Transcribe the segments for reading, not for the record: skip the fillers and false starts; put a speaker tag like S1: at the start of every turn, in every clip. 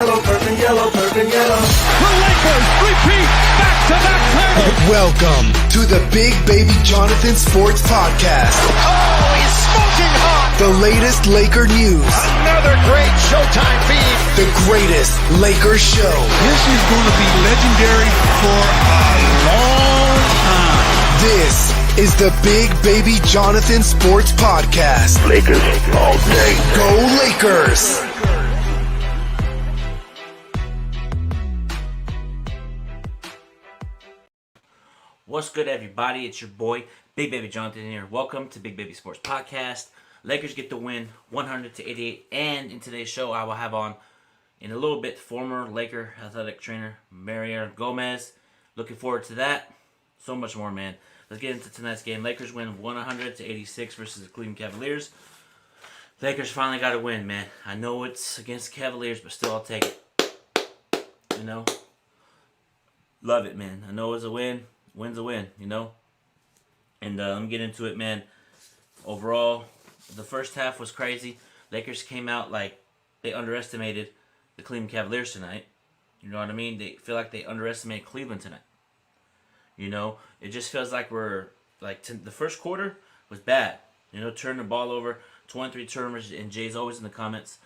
S1: Yellow, purple, yellow.
S2: The Lakers repeat back-to-back titles.
S3: Welcome to the Big Baby Jonathan Sports Podcast.
S2: Oh, he's smoking hot.
S3: The latest Laker news.
S2: Another great Showtime feed.
S3: The greatest Lakers show.
S4: This is going to be legendary for a long time.
S3: This is the Big Baby Jonathan Sports Podcast.
S1: Lakers all day.
S3: Go Lakers!
S5: What's good, everybody? It's your boy, Big Baby Jonathan here. Welcome to Big Baby Sports Podcast. Lakers get the win, 100-88. And in today's show, I will have on, in a little bit, former Laker athletic trainer, Mario Gomez. Looking forward to that. So much more, man. Let's get into tonight's game. Lakers win 100-86 versus the Cleveland Cavaliers. Lakers finally got a win, man. I know it's against the Cavaliers, but still, I'll take it. You know? Love it, man. I know it's a win. Win's a win, you know? And let me get into it, man. Overall, the first half was crazy. Lakers came out like they underestimated the Cleveland Cavaliers tonight. You know what I mean? They feel like they underestimated Cleveland tonight. You know? It just feels like the first quarter was bad. You know, turn the ball over, 23 turnovers, and Jay's always in the comments.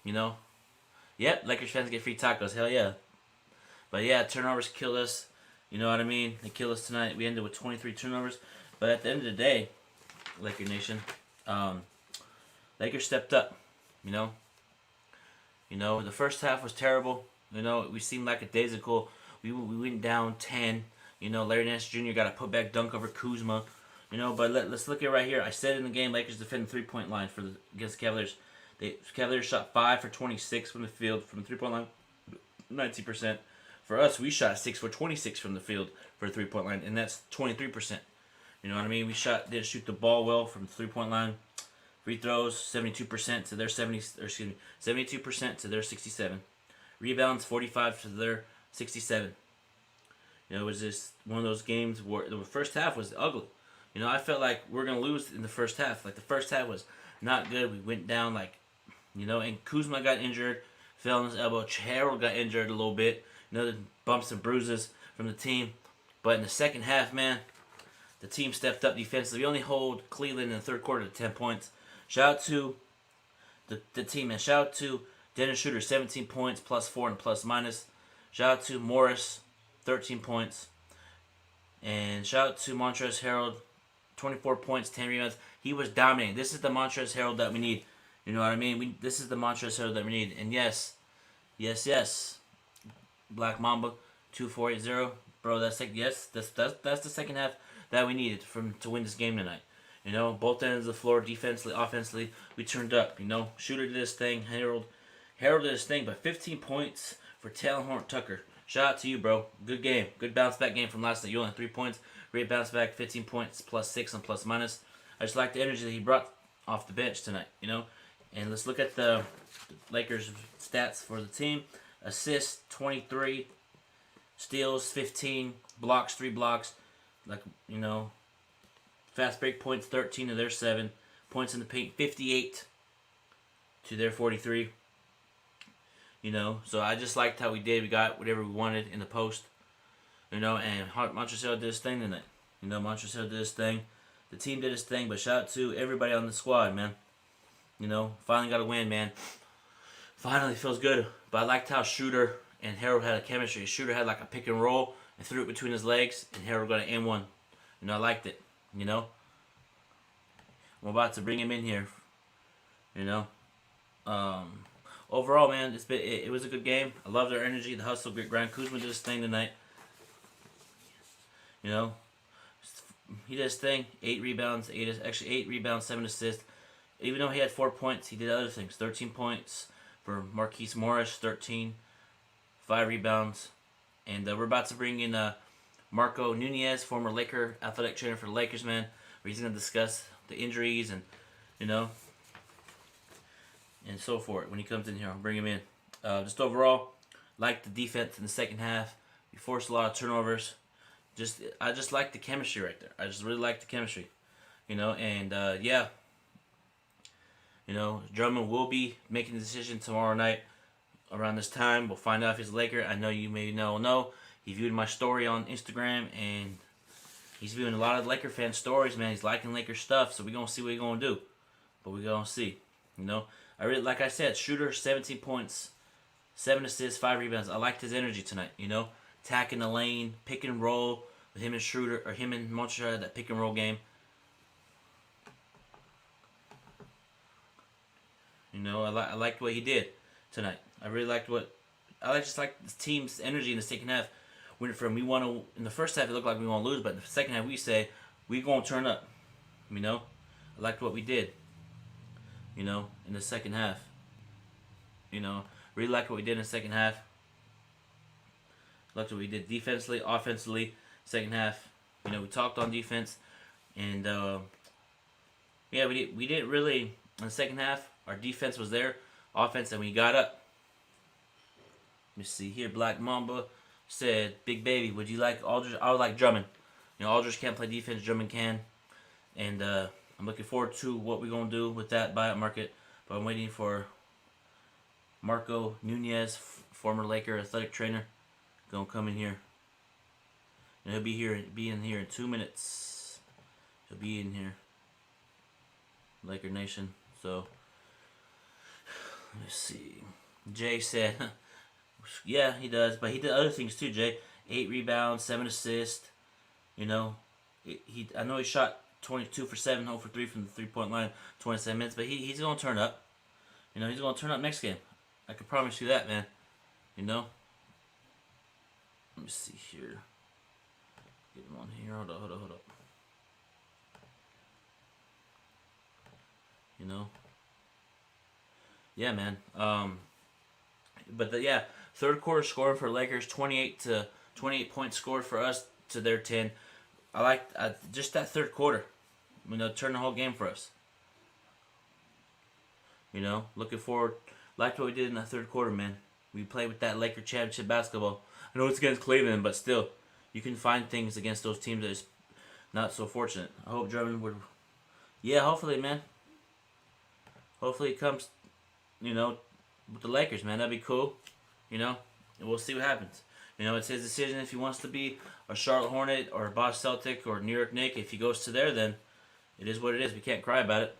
S5: You know? Yep, Lakers fans get free tacos. Hell yeah. But yeah, turnovers killed us. You know what I mean? They killed us tonight. We ended with 23 turnovers. But at the end of the day, Laker Nation, Lakers stepped up. You know? The first half was terrible. You know, we seemed like a daisical. We went down 10. You know, Larry Nance Jr. got a putback dunk over Kuzma. You know, but let's look at right here. I said in the game, Lakers defended the 3-point line against the Cavaliers. The Cavaliers shot 5 for 26 from the field from the 3-point line, 19%. For us, we shot 6 for 26 from the field for a 3-point line, and that's 23%. You know what I mean? We didn't shoot the ball well from the 3-point line. Free throws, 72% to their 72% to their 67. Rebounds, 45 to their 67. You know, it was just one of those games where the first half was ugly. You know, I felt like we're gonna lose in the first half. Like the first half was not good. We went down and Kuzma got injured, fell on his elbow. Harold got injured a little bit. You know, the bumps and bruises from the team. But in the second half, man, the team stepped up defensively. We only hold Cleveland in the third quarter to 10 points. Shout out to the team, man. Shout out to Dennis Schroeder, 17 points, +4 and +minus. Shout out to Morris, 13 points. And shout out to Montrezl Harrell, 24 points, 10 rebounds. He was dominating. This is the Montrezl Harrell that we need. You know what I mean? This is the Montrezl Harrell that we need. And yes. Black Mamba 2480, bro. That's the second half that we needed to win this game tonight. You know, both ends of the floor, defensively, offensively, we turned up. You know, Shooter did his thing, Harold did his thing, but 15 points for Taylor Horton-Tucker. Shout out to you, bro. Good game, good bounce back game from last night. You only had 3 points, great bounce back, 15 points, +6 and +minus. I just like the energy that he brought off the bench tonight. You know, and let's look at the Lakers stats for the team. Assists, 23. Steals, 15. Blocks, 3 blocks. Fast break points, 13 to their 7. Points in the paint, 58 to their 43. You know, so I just liked how we did. We got whatever we wanted in the post. You know, and Montrezl did his thing tonight. You know, Montrezl did his thing. The team did his thing, but shout out to everybody on the squad, man. You know, finally got a win, man. Finally feels good. But I liked how Shooter and Harold had a chemistry. Shooter had like a pick and roll and threw it between his legs, and Harold got an N1. You know, I liked it. You know, I'm about to bring him in here. You know, overall, man, it was a good game. I love their energy, the hustle, grit, grind. Kuzma did his thing tonight. You know, he did his thing. 8 rebounds, 7 assists. Even though he had 4 points, he did other things. 13 points. For Marquise Morris, 13, 5 rebounds. And we're about to bring in Marco Nunez, former Laker athletic trainer for the Lakers, man. Where he's going to discuss the injuries and, you know, and so forth. When he comes in here, I'll bring him in. Just overall, like the defense in the second half. We forced a lot of turnovers. I just like the chemistry right there. I just really like the chemistry. You know, and yeah. You know, Drummond will be making the decision tomorrow night around this time. We'll find out if he's a Laker. I know you may know. He viewed my story on Instagram, and he's viewing a lot of Laker fan stories, man. He's liking Laker stuff, so we're going to see what he's going to do. But we're going to see. I really, like I said, shooter, 17 points, 7 assists, 5 rebounds. I liked his energy tonight, attacking the lane, pick and roll with him and Schroeder, or him and Montrezl, that pick and roll game. I liked what he did tonight. I really liked just like the team's energy in the second half. Went from in the first half it looked like we want to lose, but in the second half we say we gonna turn up. I liked what we did. In the second half. Really liked what we did in the second half. Liked what we did defensively, offensively. Second half, we talked on defense, and we didn't really in the second half. Our defense was there, offense, and we got up. Let me see here. Black Mamba said, "Big Baby, would you like Aldridge?" I would like Drummond. Aldridge can't play defense. Drummond can, and I'm looking forward to what we're gonna do with that buyout market. But I'm waiting for Marco Nunez, former Laker athletic trainer, gonna come in here. And he'll be in here in 2 minutes. He'll be in here. Laker Nation. So let's see. Jay said, yeah, he does, but he did other things too. Jay, 8 rebounds, 7 assists. I know he shot 22 for 7, 0 for 3 from the 3-point line, 27 minutes, but he's gonna turn up. He's gonna turn up next game. I can promise you that, man. Let me see here. Get him on here. Hold up. Yeah, man. Third quarter score for Lakers, 28 points scored for us to their 10. I liked just that third quarter. Turn the whole game for us. Looking forward. Liked what we did in the third quarter, man. We played with that Laker championship basketball. I know it's against Cleveland, but still, you can find things against those teams that is not so fortunate. I hope Drummond would. Yeah, hopefully, man. Hopefully it comes, with the Lakers, man. That'd be cool. And we'll see what happens. It's his decision if he wants to be a Charlotte Hornet or a Boston Celtic or New York Knicks. If he goes to there, then it is what it is. We can't cry about it.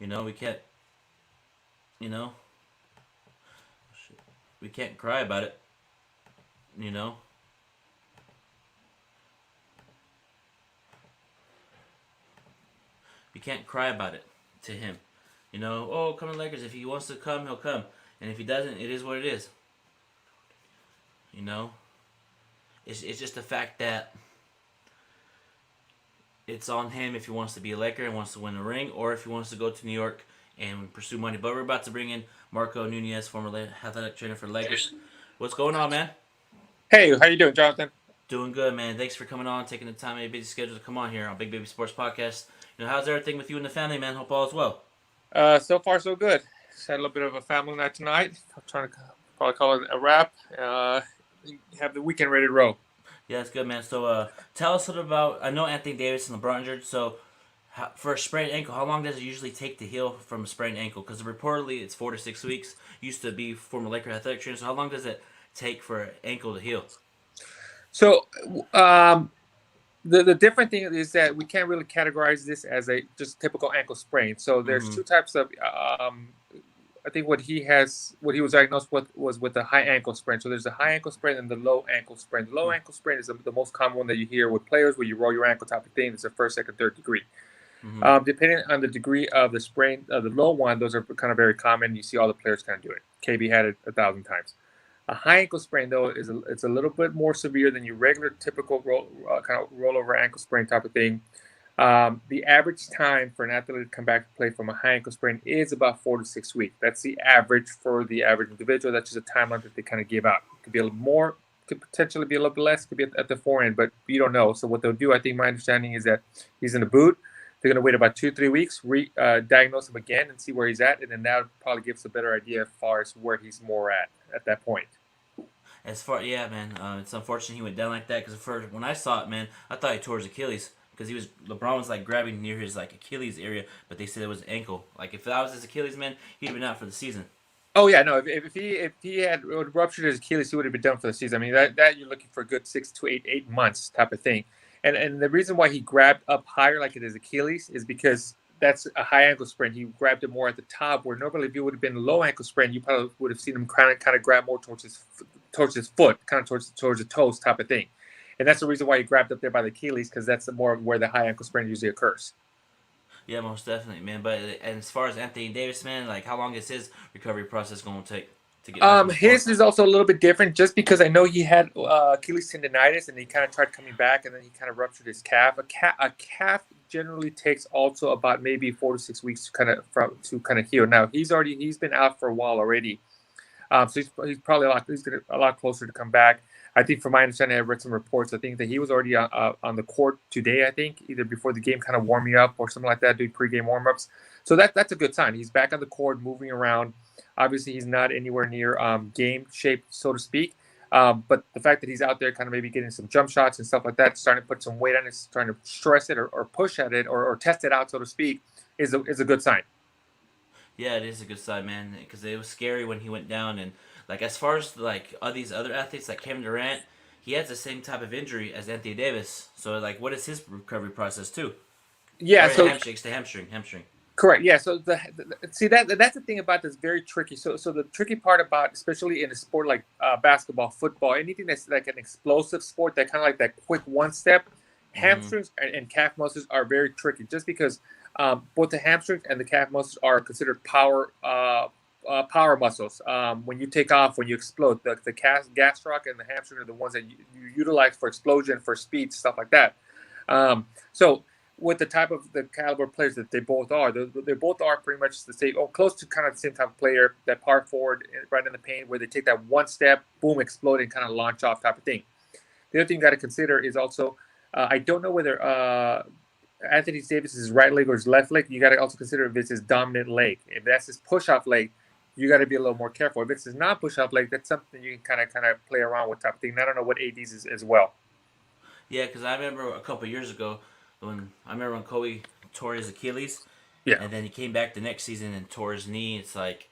S5: We can't. We can't cry about it. We can't cry about it to him. Oh, come to Lakers. If he wants to come, he'll come. And if he doesn't, it is what it is. It's just the fact that it's on him if he wants to be a Laker and wants to win the ring, or if he wants to go to New York and pursue money. But we're about to bring in Marco Nunez, former athletic trainer for the Lakers. What's going on, man?
S6: Hey, how you doing, Jonathan?
S5: Doing good, man. Thanks for coming on, taking the time in your busy schedule to come on here on Big Baby Sports Podcast. How's everything with you and the family, man? Hope all is well.
S6: So far, so good. Just had a little bit of a family night tonight. I'm trying to probably call it a wrap. Have the weekend ready to roll.
S5: Yeah, that's good, man. So tell us a little about, I know Anthony Davis and LeBron injured, so for a sprained ankle, how long does it usually take to heal from a sprained ankle? Because reportedly it's 4 to 6 weeks. Used to be former Laker athletic trainer, so how long does it take for an ankle to heal?
S6: So the different thing is that we can't really categorize this as a just typical ankle sprain. So there's two types of I think what he was diagnosed with was with a high ankle sprain. So there's a high ankle sprain and the low ankle sprain. The low ankle sprain is the most common one that you hear with players, where you roll your ankle type of thing. It's a first, second, third degree. Depending on the degree of the sprain, the low one, those are kind of very common. You see all the players kind of do it. KB had it 1,000 times. A high ankle sprain, though, it's a little bit more severe than your regular, typical kind of rollover ankle sprain type of thing. The average time for an athlete to come back to play from a high ankle sprain is about 4 to 6 weeks. That's the average for the average individual. That's just a timeline that they kind of give out. It could be a little more, could potentially be a little bit less, could be at the fore end, but you don't know. So what they'll do, I think my understanding is that he's in the boot. They're going to wait about 2-3 weeks, diagnose him again and see where he's at, and then that probably gives a better idea as far as where he's more at that point.
S5: Yeah, man, it's unfortunate he went down like that, because first when I saw it, man, I thought he tore his Achilles, because LeBron was like grabbing near his like Achilles area, but they said it was ankle. Like if that was his Achilles, man, he'd have been out for the season.
S6: Oh yeah, no. If he had ruptured his Achilles, he would have been done for the season. I mean, that you're looking for a good 6 to 8 months type of thing. And the reason why he grabbed up higher like it is Achilles is because that's a high ankle sprain. He grabbed it more at the top, where normally if it would have been a low ankle sprain, you probably would have seen him kind of grab more towards his foot, kind of towards the toes type of thing. And that's the reason why he grabbed up there by the Achilles, because that's more where the high ankle sprain usually occurs.
S5: Yeah, most definitely, man. But and as far as Anthony Davis, man, like how long is his recovery process going to take to get back on the court?
S6: His is also a little bit different, just because I know he had Achilles tendonitis, and he kind of tried coming back, and then he kind of ruptured his calf. A calf generally takes also about maybe 4 to 6 weeks to kind of heal. Now he's been out for a while already, so he's probably a lot closer to come back. I think, from my understanding, I read some reports. I think that he was already on the court today. I think either before the game, kind of warming up or something like that, doing pregame warmups. So that's a good sign. He's back on the court, moving around. Obviously, he's not anywhere near game shape, so to speak. But the fact that he's out there, kind of maybe getting some jump shots and stuff like that, starting to put some weight on it, trying to stress it or push at it or test it out, so to speak, is a good sign.
S5: Yeah, it is a good sign, man. Because it was scary when he went down, and like as far as like all these other athletes, like Kevin Durant, he has the same type of injury as Anthony Davis. So like, what is his recovery process too?
S6: Yeah.
S5: Or
S6: So
S5: hamstring, it's the hamstring.
S6: correct. Yeah. So see that's the thing about this, very tricky. So the tricky part about, especially in a sport like basketball, football, anything that's like an explosive sport, that kind of like that quick one step, hamstrings and calf muscles are very tricky, just because both the hamstrings and the calf muscles are considered power muscles. When you take off, when you explode, the gastroc and the hamstring are the ones that you utilize for explosion, for speed, stuff like that. So with the type of the caliber players that they both are, they both are pretty much the same, or close to kind of the same type of player, that power forward right in the paint, where they take that one step, boom, explode, and kind of launch off type of thing. The other thing you got to consider is also, I don't know whether Anthony Davis is right leg or his left leg. You got to also consider if it's his dominant leg. If that's his push-off leg, you got to be a little more careful. If it's his non-push-off leg, that's something you can kind of play around with type of thing. And I don't know what AD's is as well.
S5: Yeah, because I remember a couple years ago when Kobe tore his Achilles,
S6: Yeah.
S5: and then he came back the next season and tore his knee. It's like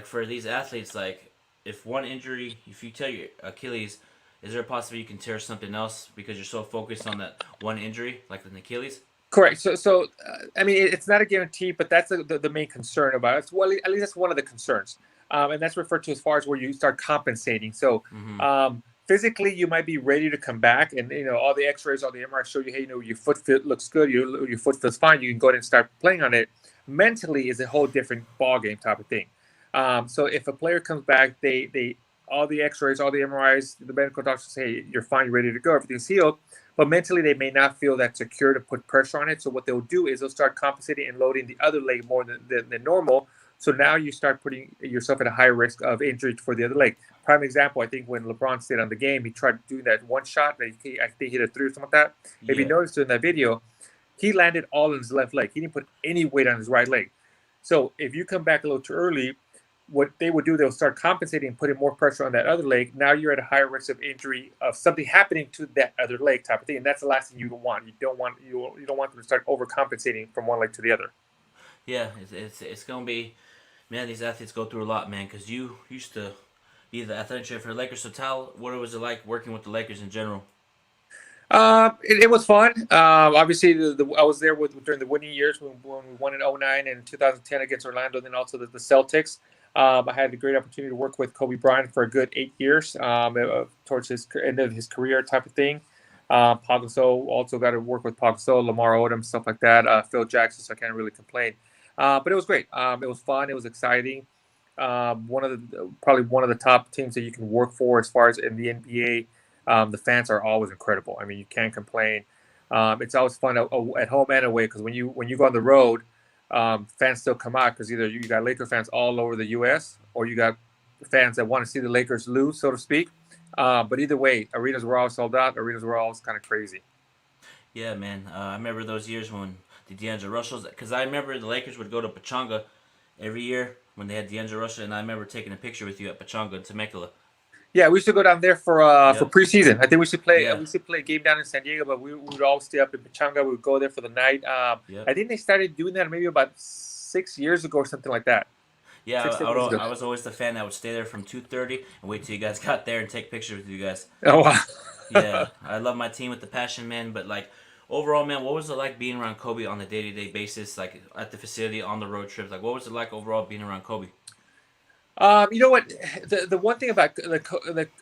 S5: for these athletes, like if one injury, if you tear your Achilles, is there a possibility you can tear something else because you're so focused on that one injury, like an Achilles?
S6: Correct. So I mean, it's not a guarantee, but that's the main concern about it. Well, at least that's one of the concerns, and that's referred to as far as where you start compensating. So physically, you might be ready to come back, and all the X-rays, all the MRIs show you, hey, your foot looks good, your foot feels fine. You can go ahead and start playing on it. Mentally, is a whole different ball game type of thing. So if a player comes back, they all the X-rays, all the MRIs, the medical doctors say, hey, you're fine, you're ready to go, everything's healed. But mentally, they may not feel that secure to put pressure on it. So what they'll do is they'll start compensating and loading the other leg more than normal. So now you start putting yourself at a higher risk of injury for the other leg. Prime example, I think when LeBron stayed on the game, he tried doing that one shot. I think he hit a three or something like that.
S5: Yeah.
S6: If you noticed in that video, he landed all in his left leg. He didn't put any weight on his right leg. So if you come back a little too early, what they would do, they'll start compensating and putting more pressure on that other leg. Now you're at a higher risk of injury, of something happening to that other leg type of thing. And that's the last thing you want. You don't want them to start overcompensating from one leg to the other.
S5: Yeah, it's gonna be, man. These athletes go through a lot, man. Because you used to be the athletic trainer for the Lakers. So tell, what was it like working with the Lakers in general?
S6: It was fun. Obviously, I was there during the winning years when we won in 2009 and 2010 against Orlando, and then also the Celtics. I had a great opportunity to work with Kobe Bryant for a good 8 years, towards his end of his career type of thing. Pau Gasol, also got to work with Pau Gasol, Lamar Odom, stuff like that. Phil Jackson, so I can't really complain. But it was great. It was fun. It was exciting. Probably one of the top teams that you can work for as far as in the NBA. The fans are always incredible. I mean, you can't complain. It's always fun at home and away, because when you go on the road, fans still come out, because either you got Laker fans all over the U.S. or you got fans that want to see the Lakers lose, so to speak. But either way, arenas were always sold out. Arenas were always kind of crazy.
S5: Yeah, man. I remember those years when the D'Angelo Russells, because I remember the Lakers would go to Pachanga every year when they had D'Angelo Russell, and I remember taking a picture with you at Pachanga in Temecula.
S6: Yeah, we used to go down there for preseason. I think we should play.
S5: Yeah.
S6: We used to play a game down in San Diego, but we would always stay up in Pachanga. We would go there for the night.
S5: Yep.
S6: I think they started doing that maybe about 6 years ago or something like that.
S5: Yeah,
S6: 6 days ago.
S5: I was always the fan that would stay there from 2:30 and wait till you guys got there and take pictures with you guys.
S6: Oh wow.
S5: Yeah, I love my team with the passion, man. But like overall, man, what was it like being around Kobe on a day-to-day basis, like at the facility, on the road trips? Like, what was it like overall being around Kobe?
S6: You know what? The one thing about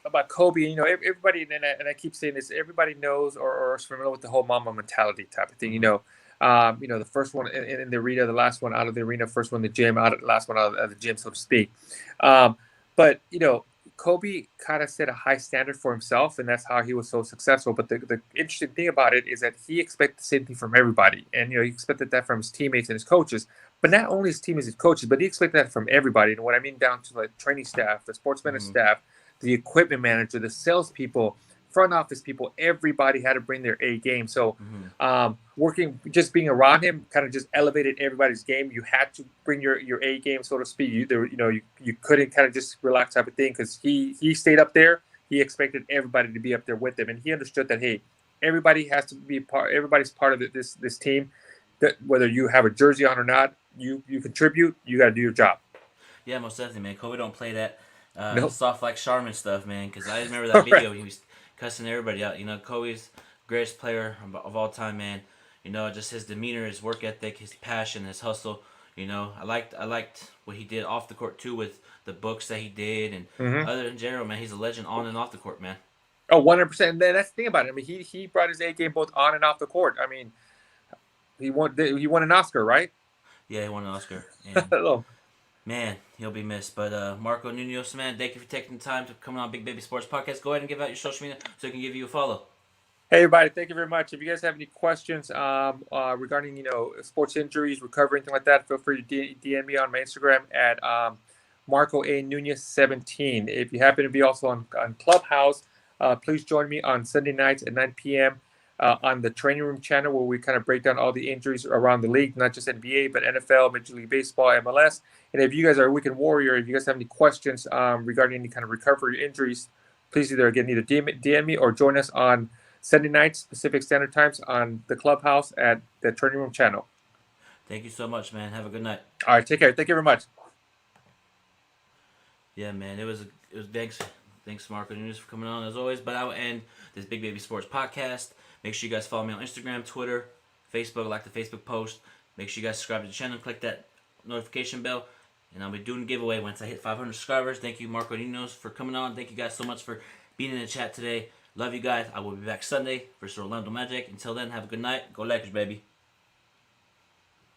S6: about Kobe, everybody, and I keep saying this, everybody knows or is familiar with the whole Mamba mentality type of thing. The first one in the arena, the last one out of the arena, first one in the gym, last one out of the gym, so to speak. But Kobe kind of set a high standard for himself, and that's how he was so successful. But the interesting thing about it is that he expected the same thing from everybody, and he expected that from his teammates and his coaches. But not only his teammates and coaches, but he expected that from everybody. And what I mean down to like training staff, the sports medicine staff, the equipment manager, the salespeople, front office people, everybody had to bring their A game. So just being around him kind of just elevated everybody's game. You had to bring your A game, so to speak. You couldn't kind of just relax type of thing because he stayed up there. He expected everybody to be up there with him, and he understood that, hey, everybody has to be part. Everybody's part of this team. That whether you have a jersey on or not, you contribute. You got to do your job.
S5: Yeah, most definitely, man. Kobe don't play that
S6: Nope.
S5: soft like Charmin stuff, man. Because I remember that video. He was cussing everybody out. Kobe's greatest player of all time, man. Just his demeanor, his work ethic, his passion, his hustle. I liked what he did off the court too with the books that he did and other in general, man. He's a legend on and off the court, man.
S6: Oh, 100%. And that's the thing about it. I mean, he brought his A game both on and off the court. I mean, he won an Oscar, right?
S5: Yeah, he won an Oscar. And,
S6: Hello.
S5: man, he'll be missed. But Marco Nunez, man, thank you for taking the time to come on Big Baby Sports Podcast. Go ahead and give out your social media so I can give you a follow.
S6: Hey, everybody. Thank you very much. If you guys have any questions regarding, sports injuries, recovery, anything like that, feel free to DM me on my Instagram at Marco A. Nunez 17. If you happen to be also on Clubhouse, please join me on Sunday nights at 9 p.m. On the Training Room channel, where we kind of break down all the injuries around the league, not just NBA, but NFL, Major League Baseball, MLS. And if you guys are a weekend warrior, if you guys have any questions regarding any kind of recovery injuries, please either DM me or join us on Sunday nights, Pacific Standard Times, on the Clubhouse at the Training Room channel.
S5: Thank you so much, man. Have a good night.
S6: All right, take care. Thank you very much.
S5: Yeah, man. It was thanks Marco Nunez for coming on as always. But I will end this Big Baby Sports Podcast. Make sure you guys follow me on Instagram, Twitter, Facebook, like the Facebook post. Make sure you guys subscribe to the channel, click that notification bell, and I'll be doing a giveaway once I hit 500 subscribers. Thank you, Marco Nunez, for coming on. Thank you guys so much for being in the chat today. Love you guys. I will be back Sunday versus Orlando Magic. Until then, have a good night. Go Lakers, baby.